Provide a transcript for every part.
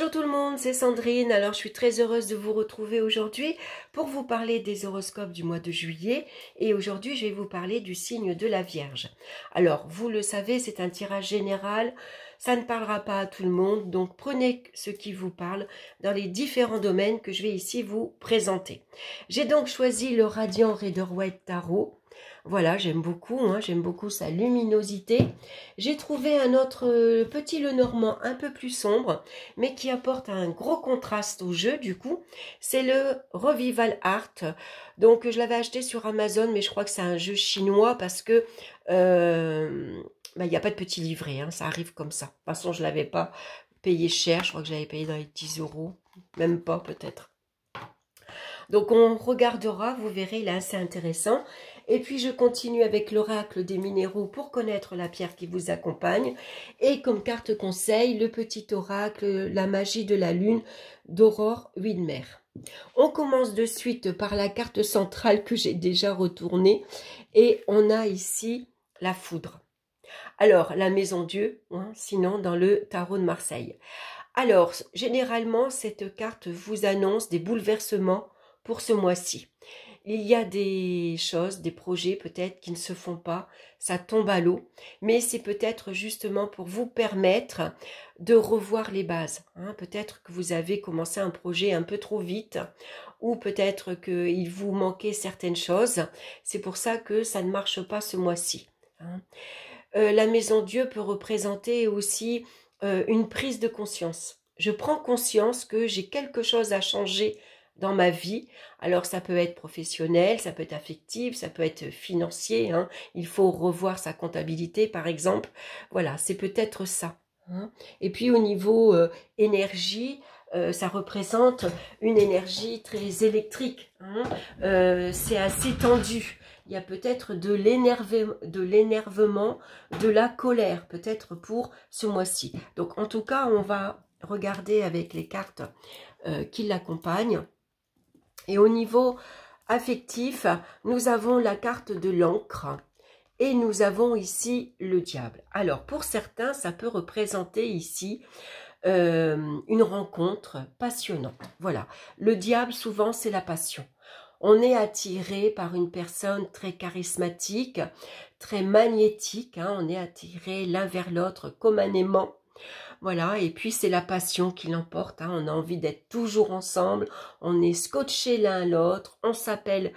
Bonjour tout le monde, c'est Sandrine. Alors je suis très heureuse de vous retrouver aujourd'hui pour vous parler des horoscopes du mois de juillet. Et aujourd'hui je vais vous parler du signe de la Vierge. Alors vous le savez, c'est un tirage général, ça ne parlera pas à tout le monde. Donc prenez ce qui vous parle dans les différents domaines que je vais ici vous présenter. J'ai donc choisi le Radiant Rider-Waite Tarot. Voilà, j'aime beaucoup sa luminosité. J'ai trouvé un autre petit Lenormand un peu plus sombre, mais qui apporte un gros contraste au jeu du coup. C'est le Revival Art. Donc je l'avais acheté sur Amazon, mais je crois que c'est un jeu chinois parce que il n'y a pas de petit livret, hein, ça arrive comme ça. De toute façon, je ne l'avais pas payé cher, je crois que j'avais payé dans les 10 €, même pas peut-être. Donc on regardera, vous verrez, il est assez intéressant. Et puis je continue avec l'oracle des minéraux pour connaître la pierre qui vous accompagne. Et comme carte conseil, le petit oracle, la magie de la lune d'Aurore Widmer. On commence de suite par la carte centrale que j'ai déjà retournée. Et on a ici la foudre. Alors, la maison Dieu, hein, sinon dans le tarot de Marseille. Alors, généralement, cette carte vous annonce des bouleversements pour ce mois-ci. Il y a des choses, des projets peut-être qui ne se font pas, ça tombe à l'eau, mais c'est peut-être justement pour vous permettre de revoir les bases. Hein. Peut-être que vous avez commencé un projet un peu trop vite, ou peut-être qu'il vous manquait certaines choses. C'est pour ça que ça ne marche pas ce mois-ci. Hein. La maison Dieu peut représenter aussi une prise de conscience. Je prends conscience que j'ai quelque chose à changer dans ma vie. Alors ça peut être professionnel, ça peut être affectif, ça peut être financier. Hein. Il faut revoir sa comptabilité par exemple. Voilà, c'est peut-être ça. Hein. Et puis au niveau énergie, ça représente une énergie très électrique. Hein. C'est assez tendu. Il y a peut-être de l'énervement, de la colère, peut-être pour ce mois-ci. Donc en tout cas, on va regarder avec les cartes qui l'accompagnent. Et au niveau affectif, nous avons la carte de l'encre et nous avons ici le diable. Alors pour certains, ça peut représenter ici une rencontre passionnante. Voilà, le diable souvent c'est la passion. On est attiré par une personne très charismatique, très magnétique, hein, on est attiré l'un vers l'autre comme un aimant. Voilà, et puis c'est la passion qui l'emporte, hein, on a envie d'être toujours ensemble, on est scotché l'un à l'autre, on s'appelle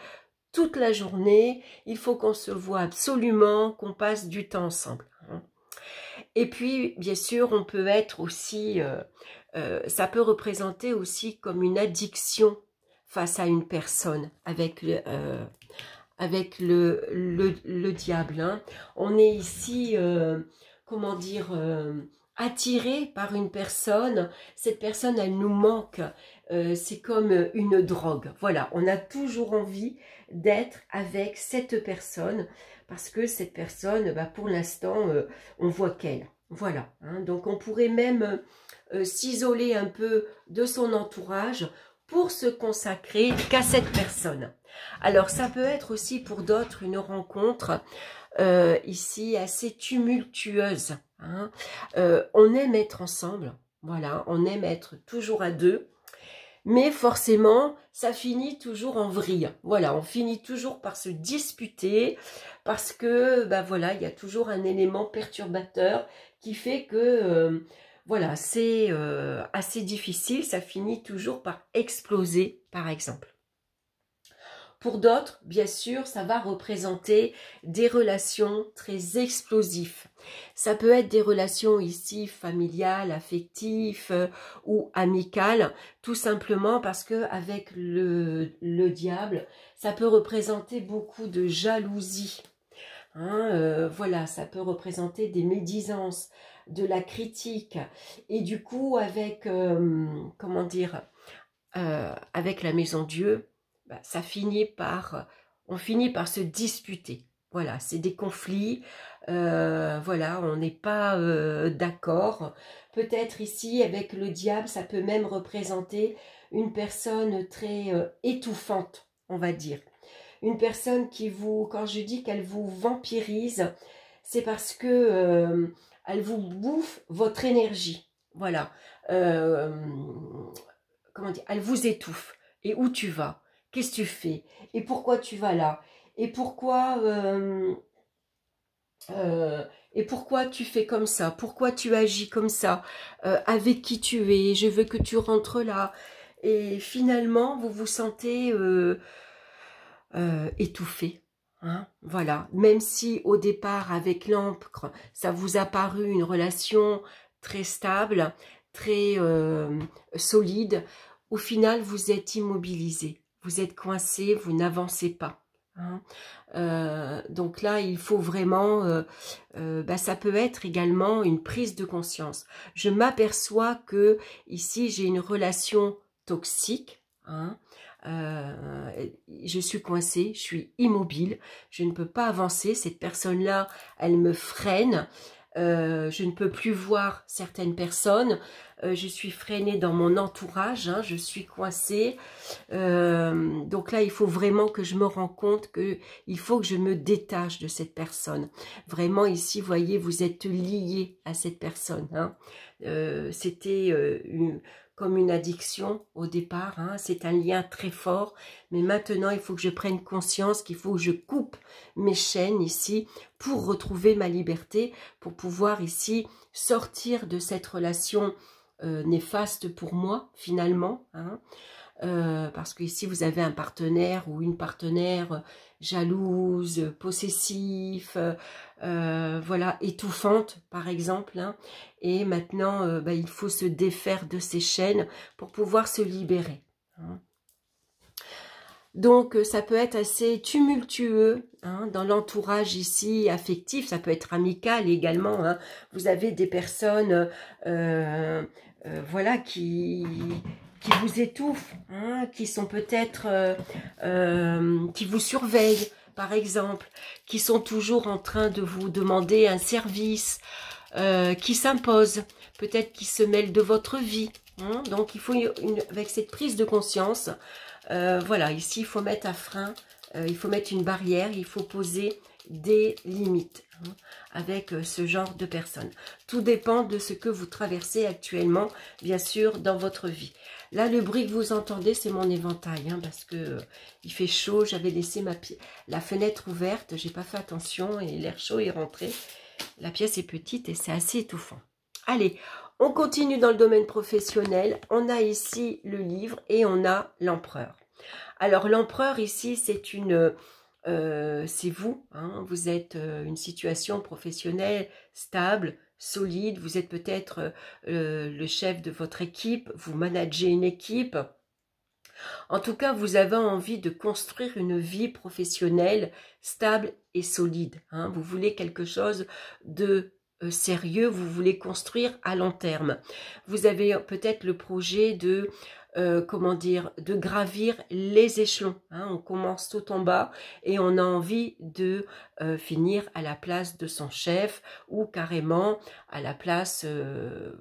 toute la journée, il faut qu'on se voit absolument, qu'on passe du temps ensemble. Hein. Et puis, bien sûr, on peut être aussi, ça peut représenter aussi comme une addiction face à une personne avec le diable. Hein. On est ici, comment dire, attiré par une personne. Cette personne, elle nous manque. C'est comme une drogue. Voilà, on a toujours envie d'être avec cette personne parce que cette personne, bah, pour l'instant, on voit qu'elle. Voilà, hein. Donc on pourrait même s'isoler un peu de son entourage pour se consacrer qu'à cette personne. Alors ça peut être aussi pour d'autres une rencontre ici assez tumultueuse. Hein. On aime être ensemble, voilà, on aime être toujours à deux, mais forcément ça finit toujours en vrille. Voilà, on finit toujours par se disputer parce que ben voilà, il y a toujours un élément perturbateur qui fait que voilà, c'est assez difficile, ça finit toujours par exploser, par exemple. Pour d'autres, bien sûr, ça va représenter des relations très explosives. Ça peut être des relations ici familiales, affectives ou amicales, tout simplement parce que avec le diable, ça peut représenter beaucoup de jalousie. Hein, voilà, ça peut représenter des médisances, de la critique. Et du coup, avec, comment dire, avec la maison Dieu, bah, ça finit par, on finit par se disputer. Voilà, c'est des conflits, voilà, on n'est pas d'accord. Peut-être ici, avec le diable, ça peut même représenter une personne très étouffante, on va dire. Une personne qui vous, quand je dis qu'elle vous vampirise, c'est parce que elle vous bouffe votre énergie. Voilà, comment dire, elle vous étouffe. Et où tu vas? Qu'est-ce que tu fais? Et pourquoi tu vas là? Et pourquoi... et pourquoi tu fais comme ça? Pourquoi tu agis comme ça? Avec qui tu es? Je veux que tu rentres là. Et finalement, vous vous sentez étouffé. Hein, voilà. Même si au départ, avec l'encre, ça vous a paru une relation très stable, très solide, au final, vous êtes immobilisé. Vous êtes coincé, vous n'avancez pas. Hein. Donc là, il faut vraiment, ça peut être également une prise de conscience. Je m'aperçois que ici, j'ai une relation toxique. Hein. Je suis coincée, je suis immobile, je ne peux pas avancer. Cette personne-là, elle me freine. Je ne peux plus voir certaines personnes. Je suis freinée dans mon entourage, hein, je suis coincée. Donc là, il faut vraiment que je me rende compte qu'il faut que je me détache de cette personne. Vraiment, ici, vous voyez, vous êtes lié à cette personne. Hein. C'était comme une addiction au départ. Hein. C'est un lien très fort. Mais maintenant, il faut que je prenne conscience qu'il faut que je coupe mes chaînes ici pour retrouver ma liberté, pour pouvoir ici sortir de cette relation néfaste pour moi finalement, hein, parce que ici vous avez un partenaire ou une partenaire jalouse, possessif, voilà, étouffante par exemple, hein, et maintenant il faut se défaire de ces chaînes pour pouvoir se libérer. Hein. Donc, ça peut être assez tumultueux hein, dans l'entourage ici affectif, ça peut être amical également. Hein. Vous avez des personnes voilà, qui vous étouffent, hein, qui sont peut-être, qui vous surveillent par exemple, qui sont toujours en train de vous demander un service, qui s'imposent, peut-être qui se mêlent de votre vie. Hein. Donc, il faut, avec cette prise de conscience, voilà, ici, il faut mettre un frein, il faut mettre une barrière, il faut poser des limites hein, avec ce genre de personnes. Tout dépend de ce que vous traversez actuellement, bien sûr, dans votre vie. Là, le bruit que vous entendez, c'est mon éventail, hein, parce que il fait chaud, j'avais laissé la fenêtre ouverte, j'ai pas fait attention et l'air chaud est rentré. La pièce est petite et c'est assez étouffant. Allez, on continue dans le domaine professionnel. On a ici le livre et on a l'empereur. Alors, l'empereur ici, c'est vous. Hein, vous êtes une situation professionnelle stable, solide. Vous êtes peut-être le chef de votre équipe. Vous managez une équipe. En tout cas, vous avez envie de construire une vie professionnelle stable et solide. Hein. Vous voulez quelque chose de sérieux, vous voulez construire à long terme. Vous avez peut-être le projet de, comment dire, de gravir les échelons. Hein. On commence tout en bas et on a envie de finir à la place de son chef ou carrément à la place,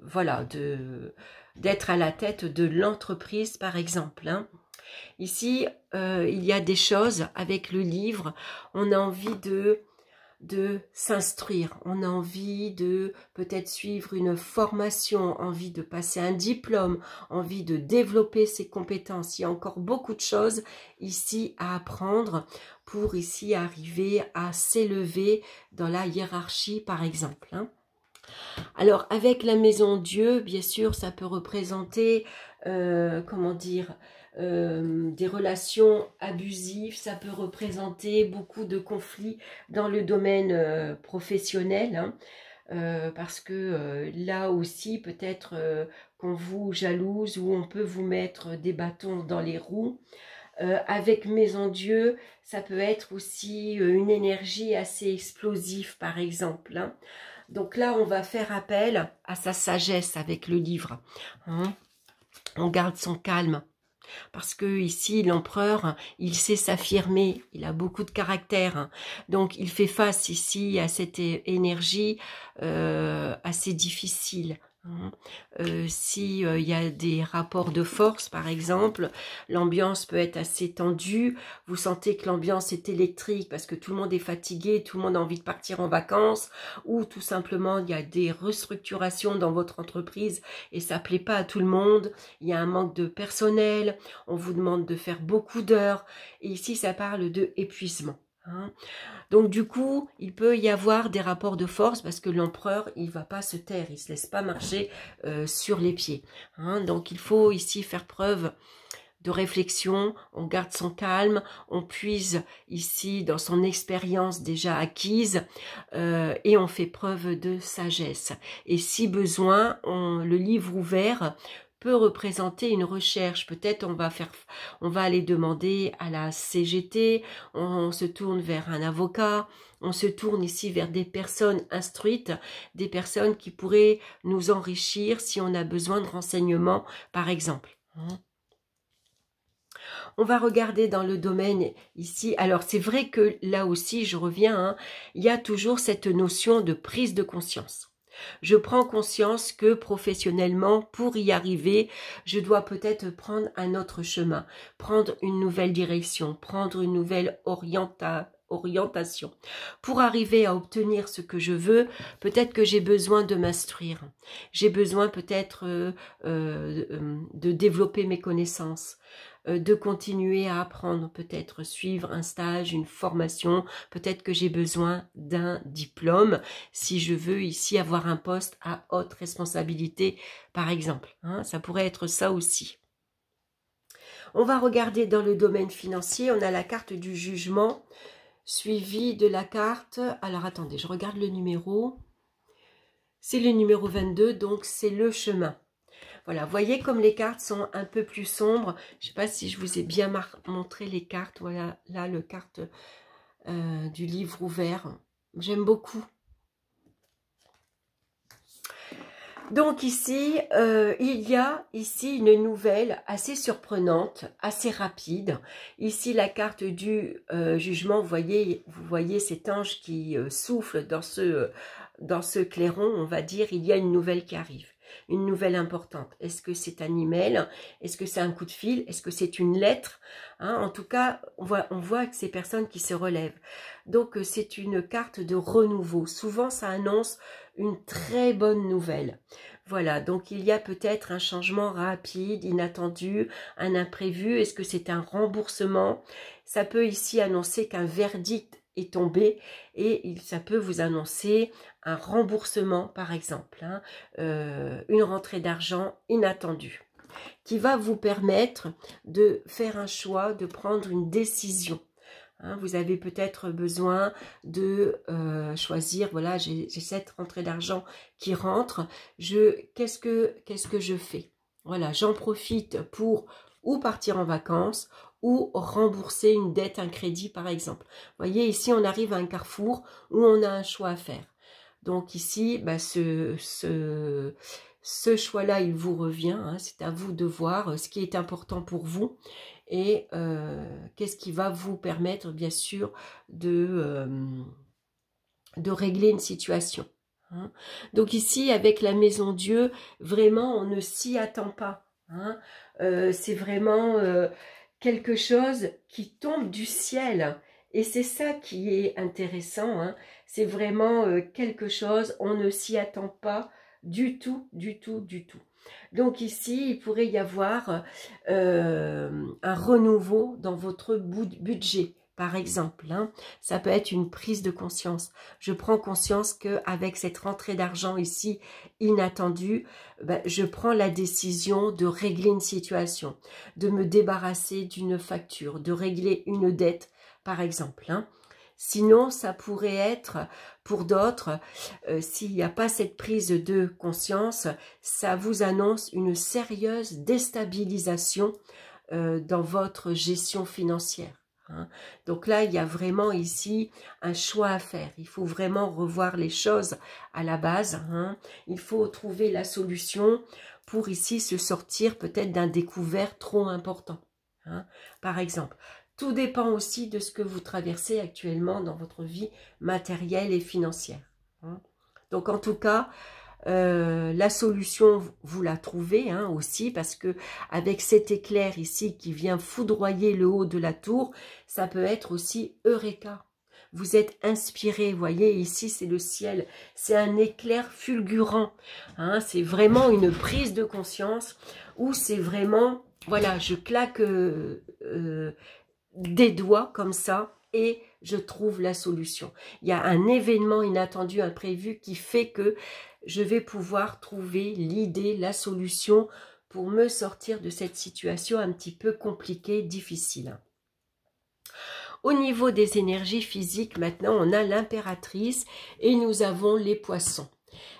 voilà, d'être à la tête de l'entreprise par exemple. Hein. Ici, il y a des choses avec le livre, on a envie de s'instruire, on a envie de peut-être suivre une formation, envie de passer un diplôme, envie de développer ses compétences. Il y a encore beaucoup de choses ici à apprendre pour ici arriver à s'élever dans la hiérarchie par exemple. Hein. Alors avec la maison Dieu, bien sûr, ça peut représenter, comment dire, des relations abusives, ça peut représenter beaucoup de conflits dans le domaine professionnel, hein, parce que là aussi peut-être qu'on vous jalouse ou on peut vous mettre des bâtons dans les roues. Avec Maison Dieu, ça peut être aussi une énergie assez explosive par exemple. Hein. Donc là, on va faire appel à sa sagesse avec le livre. Hein. On garde son calme. Parce que ici, l'empereur, il sait s'affirmer, il a beaucoup de caractère. Hein. Donc, il fait face ici à cette énergie assez difficile. Si il y a des rapports de force, par exemple, l'ambiance peut être assez tendue, vous sentez que l'ambiance est électrique parce que tout le monde est fatigué, tout le monde a envie de partir en vacances, ou tout simplement il y a des restructurations dans votre entreprise et ça plaît pas à tout le monde, il y a un manque de personnel, on vous demande de faire beaucoup d'heures, et ici ça parle de épuisement. Donc du coup, il peut y avoir des rapports de force parce que l'empereur, il va pas se taire, il se laisse pas marcher sur les pieds. Donc il faut ici faire preuve de réflexion, on garde son calme, on puise ici dans son expérience déjà acquise et on fait preuve de sagesse. Et si besoin, le livre ouvert peut représenter une recherche. Peut-être on va aller demander à la CGT, on se tourne vers un avocat, on se tourne ici vers des personnes instruites, des personnes qui pourraient nous enrichir si on a besoin de renseignements, par exemple. On va regarder dans le domaine ici. Alors, c'est vrai que là aussi, je reviens, il y a toujours cette notion de prise de conscience. Je prends conscience que professionnellement, pour y arriver, je dois peut-être prendre un autre chemin, prendre une nouvelle direction, prendre une nouvelle orientation. Pour arriver à obtenir ce que je veux, peut-être que j'ai besoin de m'instruire. J'ai besoin peut-être de développer mes connaissances, de continuer à apprendre, peut-être suivre un stage, une formation, peut-être que j'ai besoin d'un diplôme si je veux ici avoir un poste à haute responsabilité, par exemple. Ça pourrait être ça aussi. On va regarder dans le domaine financier, on a la carte du jugement, suivie de la carte, alors attendez, je regarde le numéro, c'est le numéro 22, donc c'est le chemin. Voilà, voyez comme les cartes sont un peu plus sombres. Je ne sais pas si je vous ai bien montré les cartes. Voilà, là, le carte du livre ouvert. J'aime beaucoup. Donc ici, il y a ici une nouvelle assez surprenante, assez rapide. Ici, la carte du jugement, vous voyez cet ange qui souffle dans ce clairon, on va dire, il y a une nouvelle qui arrive. Une nouvelle importante. Est-ce que c'est un email? Est-ce que c'est un coup de fil? Est-ce que c'est une lettre? En tout cas, on voit que c'est personnes qui se relèvent. Donc, c'est une carte de renouveau. Souvent, ça annonce une très bonne nouvelle. Voilà, donc il y a peut-être un changement rapide, inattendu, un imprévu. Est-ce que c'est un remboursement? Ça peut ici annoncer qu'un verdict est tombé et ça peut vous annoncer un remboursement, par exemple, une rentrée d'argent inattendue, qui va vous permettre de faire un choix, de prendre une décision. Vous avez peut-être besoin de choisir, voilà, j'ai cette rentrée d'argent qui rentre, qu'est-ce que je fais? Voilà, j'en profite pour ou partir en vacances, ou rembourser une dette, un crédit, par exemple. Vous voyez, ici, on arrive à un carrefour où on a un choix à faire. Donc ici, ce choix-là, il vous revient. C'est à vous de voir ce qui est important pour vous et qu'est-ce qui va vous permettre, bien sûr, de régler une situation. Donc ici, avec la Maison Dieu, vraiment, on ne s'y attend pas. C'est vraiment quelque chose qui tombe du ciel. Et c'est ça qui est intéressant. C'est vraiment quelque chose, on ne s'y attend pas du tout, du tout, du tout. Donc ici, il pourrait y avoir un renouveau dans votre budget. Par exemple, ça peut être une prise de conscience. Je prends conscience qu'avec cette rentrée d'argent ici inattendue, je prends la décision de régler une situation, de me débarrasser d'une facture, de régler une dette, par exemple. Sinon, ça pourrait être, pour d'autres, s'il n'y a pas cette prise de conscience, ça vous annonce une sérieuse déstabilisation dans votre gestion financière. Donc là, il y a vraiment ici un choix à faire. Il faut vraiment revoir les choses à la base. Il faut trouver la solution pour ici se sortir peut-être d'un découvert trop important. Par exemple, tout dépend aussi de ce que vous traversez actuellement dans votre vie matérielle et financière. Donc en tout cas, La solution, vous la trouvez hein, aussi, parce que avec cet éclair ici qui vient foudroyer le haut de la tour, ça peut être aussi Eureka. Vous êtes inspiré, vous voyez, ici c'est le ciel, c'est un éclair fulgurant, hein, c'est vraiment une prise de conscience, où c'est vraiment, voilà, je claque des doigts comme ça, et je trouve la solution. Il y a un événement inattendu, imprévu, qui fait que je vais pouvoir trouver l'idée, la solution, pour me sortir de cette situation un petit peu compliquée, difficile. Au niveau des énergies physiques, maintenant, on a l'impératrice et nous avons les poissons.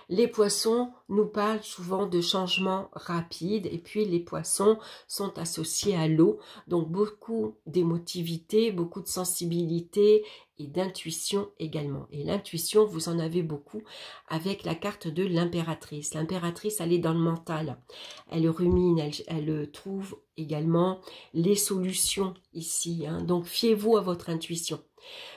Les poissons nous parlent souvent de changements rapides et puis les poissons sont associés à l'eau. Donc beaucoup d'émotivité, beaucoup de sensibilité et d'intuition également. Et l'intuition, vous en avez beaucoup avec la carte de l'impératrice. L'impératrice, elle est dans le mental. Elle rumine, elle trouve également les solutions ici. Hein. Donc fiez-vous à votre intuition.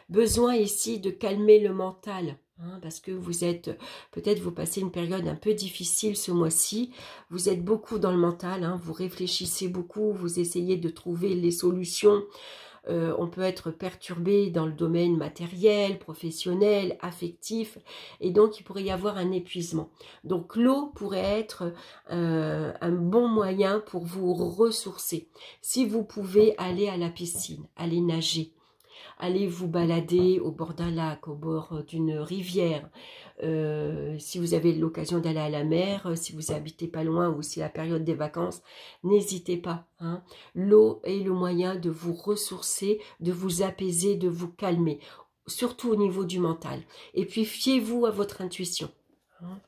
Besoin ici de calmer le mental. Parce que vous êtes, peut-être vous passez une période un peu difficile ce mois-ci, vous êtes beaucoup dans le mental, hein, vous réfléchissez beaucoup, vous essayez de trouver les solutions, on peut être perturbé dans le domaine matériel, professionnel, affectif, et donc il pourrait y avoir un épuisement. Donc l'eau pourrait être un bon moyen pour vous ressourcer. Si vous pouvez aller à la piscine, aller nager, allez vous balader au bord d'un lac, au bord d'une rivière. Si vous avez l'occasion d'aller à la mer, si vous habitez pas loin ou si la période des vacances, n'hésitez pas. Hein. L'eau est le moyen de vous ressourcer, de vous apaiser, de vous calmer, surtout au niveau du mental. Et puis fiez-vous à votre intuition. Hein.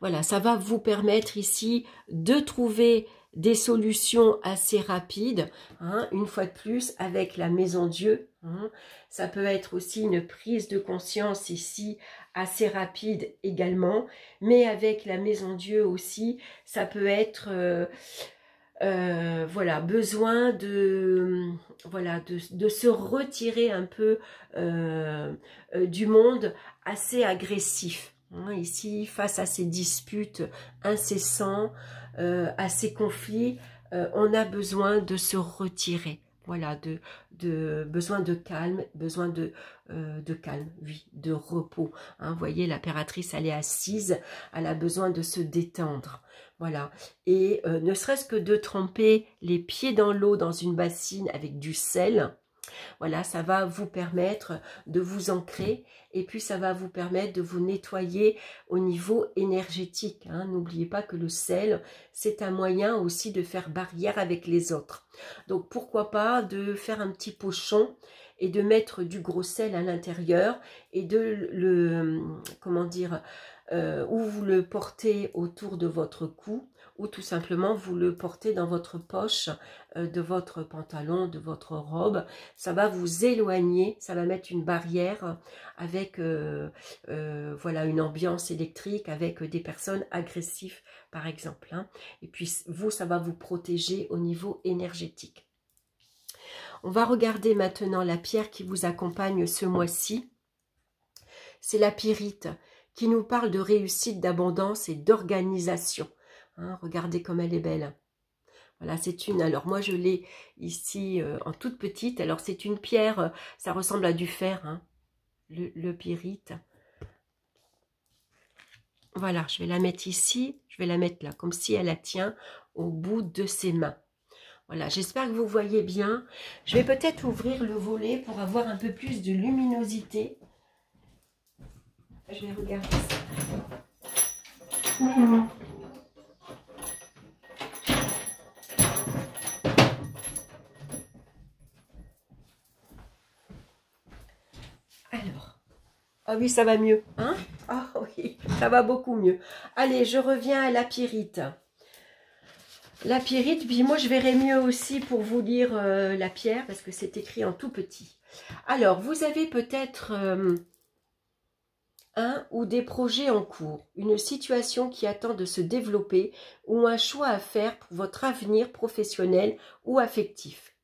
Voilà, ça va vous permettre ici de trouver des solutions assez rapides, hein, une fois de plus, avec la Maison Dieu. Hein. Ça peut être aussi une prise de conscience ici, assez rapide également, mais avec la Maison Dieu aussi, ça peut être... voilà, besoin de, voilà, de se retirer un peu du monde assez agressif. Hein, ici, face à ces disputes incessantes, à ces conflits, on a besoin de se retirer. Voilà, besoin de calme, oui, de repos. Hein, vous voyez, l'impératrice, elle est assise, elle a besoin de se détendre. Voilà, et ne serait-ce que de tremper les pieds dans l'eau dans une bassine avec du sel, voilà, ça va vous permettre de vous ancrer et puis ça va vous permettre de vous nettoyer au niveau énergétique. Hein. N'oubliez pas que le sel, c'est un moyen aussi de faire barrière avec les autres. Donc pourquoi pas de faire un petit pochon et de mettre du gros sel à l'intérieur et de comment dire, ou vous le portez autour de votre cou, ou tout simplement vous le portez dans votre poche de votre pantalon, de votre robe. Ça va vous éloigner, ça va mettre une barrière avec voilà, une ambiance électrique, avec des personnes agressives par exemple. Hein. Et puis vous, ça va vous protéger au niveau énergétique. On va regarder maintenant la pierre qui vous accompagne ce mois-ci. C'est la pyrite, qui nous parle de réussite, d'abondance et d'organisation. Hein, regardez comme elle est belle. Voilà, c'est une... Alors, moi, je l'ai ici en toute petite. Alors, c'est une pierre, ça ressemble à du fer, hein, le pyrite. Voilà, je vais la mettre ici. Je vais la mettre là, comme si elle la tient au bout de ses mains. Voilà, j'espère que vous voyez bien. Je vais peut-être ouvrir le volet pour avoir un peu plus de luminosité. Je vais regarder ça. Alors, ah oui, ça va mieux, hein? Ah oui, ça va beaucoup mieux. Allez, je reviens à la pyrite. La pyrite, puis moi je verrai mieux aussi pour vous lire la pierre, parce que c'est écrit en tout petit. Alors, vous avez peut-être... un ou des projets en cours, une situation qui attend de se développer ou un choix à faire pour votre avenir professionnel ou affectif.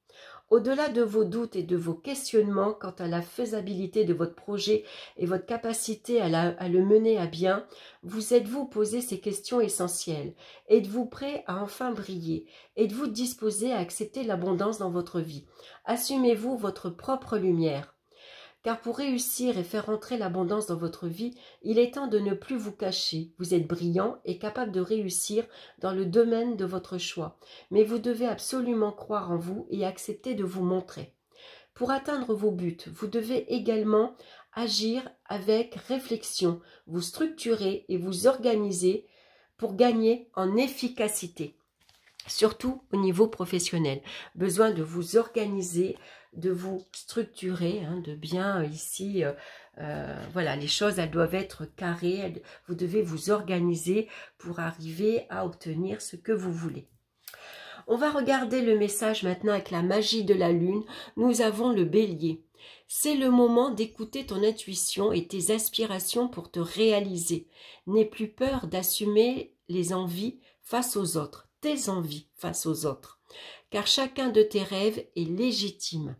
Au-delà de vos doutes et de vos questionnements quant à la faisabilité de votre projet et votre capacité à le mener à bien, vous êtes-vous posé ces questions essentielles? Êtes-vous prêt à enfin briller? Êtes-vous disposé à accepter l'abondance dans votre vie? Assumez-vous votre propre lumière? Car pour réussir et faire entrer l'abondance dans votre vie, il est temps de ne plus vous cacher. Vous êtes brillant et capable de réussir dans le domaine de votre choix. Mais vous devez absolument croire en vous et accepter de vous montrer. Pour atteindre vos buts, vous devez également agir avec réflexion, vous structurer et vous organiser pour gagner en efficacité. Surtout au niveau professionnel. Besoin de vous organiser, de vous structurer, hein, de bien ici, voilà, les choses, elles doivent être carrées, vous devez vous organiser pour arriver à obtenir ce que vous voulez. On va regarder le message maintenant avec la magie de la lune. Nous avons le bélier. C'est le moment d'écouter ton intuition et tes aspirations pour te réaliser. N'aie plus peur d'assumer les envies face aux autres, tes envies face aux autres, car chacun de tes rêves est légitime.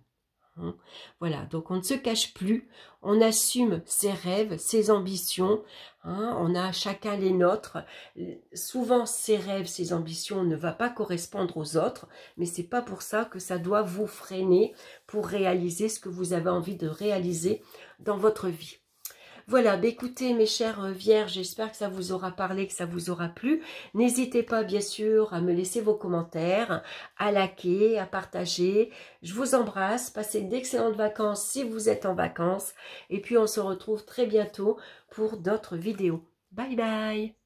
Voilà, donc on ne se cache plus, on assume ses rêves, ses ambitions, on a chacun les nôtres. Souvent, ces rêves, ces ambitions ne vont pas correspondre aux autres, mais c'est pas pour ça que ça doit vous freiner pour réaliser ce que vous avez envie de réaliser dans votre vie. Voilà, écoutez mes chères vierges, j'espère que ça vous aura parlé, que ça vous aura plu. N'hésitez pas bien sûr à me laisser vos commentaires, à liker, à partager. Je vous embrasse, passez d'excellentes vacances si vous êtes en vacances. Et puis on se retrouve très bientôt pour d'autres vidéos. Bye bye!